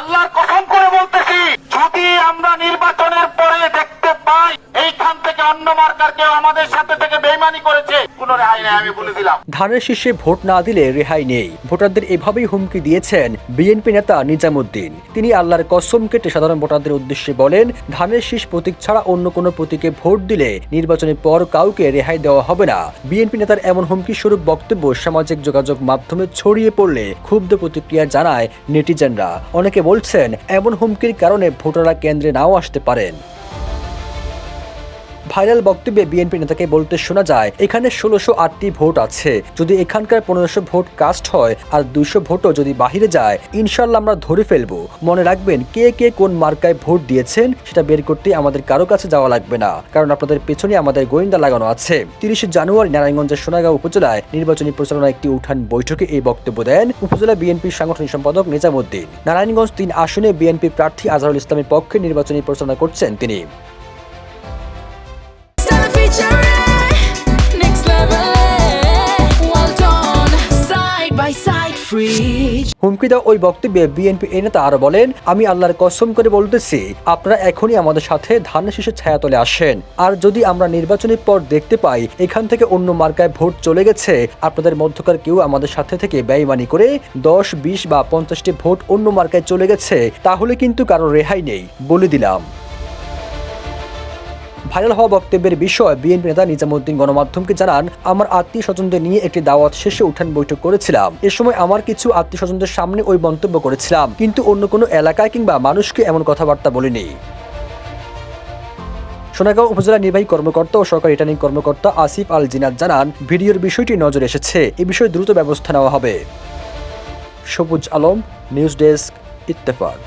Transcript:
আল্লাহর কসম করে বলতেছি, যদি আমরা নির্বাচনের পরে দেখতে পাই এইখান থেকে অন্য মার্কার কেউ আমাদের সাথে থেকে বেইমানি করেছে, কোনো রেহাই নেই, আমি বলে দিলাম। ধানের শীষে ভোট না দিলে রেহাই নেই, ভোটারদের এভাবেই হুমকি দিয়েছেন বিএনপি নেতা নিজামুদ্দিন। তিনি আল্লাহর কসম কেটে সাধারণ ভোটারদের উদ্দেশ্যে বলেন, ধানের শীষ প্রতীক ছাড়া অন্য কোনো প্রতীকে ভোট দিলে নির্বাচনের পর কাউকে রেহাই দেওয়া হবে না। বিএনপি নেতার এমন হুমকি স্বরূপ বক্তব্য সামাজিক যোগাযোগ মাধ্যমে ছড়িয়ে পড়লে ক্ষুব্ধ প্রতিক্রিয়া জানায় নেটিজেনরা। অনেকে বলছেন, এমন হুমকির কারণে ভোটাররা কেন্দ্রে নাও আসতে পারেন। ভাইরাল বক্তব্যে বিএনপি নেতাকে বলতে শোনা যায়, এখানে ১৬০৮টি ভোট আছে, যদি এখানকার ১৫০০ ভোট কাস্ট হয় আর ২০০ ভোটও যদি বাহিরে যায়, ইনশাল্লাহ আমরা ধরে ফেলবো। মনে রাখবেন, কে কে কোন মার্কায় ভোট দিয়েছেন সেটা বের করতে আমাদের কারো কাছে যাওয়া লাগবে না, কারণ আপনাদের পেছনে আমাদের গোয়েন্দা লাগানো আছে। ৩০ জানুয়ারি নারায়ণগঞ্জের সোনাগাঁও উপজেলায় নির্বাচনী প্রচারণা একটি উঠান বৈঠকে এই বক্তব্য দেন উপজেলা বিএনপির সাংগঠনিক সম্পাদক নিজামুদ্দিন। নারায়ণগঞ্জ ৩ আসনে বিএনপি প্রার্থী আজহারুল ইসলামের পক্ষে নির্বাচনী প্রচারণা করছেন তিনি। হুমকি দেওয়া ওই বক্তব্যে বিএনপি নেতা আরো বলেন, আমি আল্লাহর কসম করে বলতেছি, আপনারা এখনই আমাদের সাথে ধানের শীষের ছায়াতলে আসেন, আর যদি আমরা নির্বাচনের পর দেখতে পাই এখান থেকে অন্য মার্কায় ভোট চলে গেছে, আপনাদের মধ্যকার কেউ আমাদের সাথে থেকে বেঈমানি করে ১০, ২০ বা ৫০টি ভোট অন্য মার্কায় চলে গেছে, তাহলে কিন্তু কারো রেহাই নেই, বলে দিলাম। ভাইরাল হওয়া বক্তব্যের বিষয়ে বিএনপি নেতা নিজামুদ্দিন গণমাধ্যমকে জানান, আমার আত্মীয় স্বজনদের নিয়ে একটি দাওয়াত শেষে উঠান বৈঠক করেছিলাম। এ সময় আমার কিছু আত্মীয় স্বজনদের সামনে ওই মন্তব্য করেছিলাম, কিন্তু অন্য কোনো এলাকায় কিংবা মানুষকে এমন কথাবার্তা বলিনি। সোনাগাঁও উপজেলা নির্বাহী কর্মকর্তা ও সরকারি রিটার্নিং কর্মকর্তা আসিফ আল জিনাত জানান, ভিডিওর বিষয়টি নজরে এসেছে, এ বিষয়ে দ্রুত ব্যবস্থা নেওয়া হবে। সবুজ আলম, নিউজ ডেস্ক, ইত্তেফাক।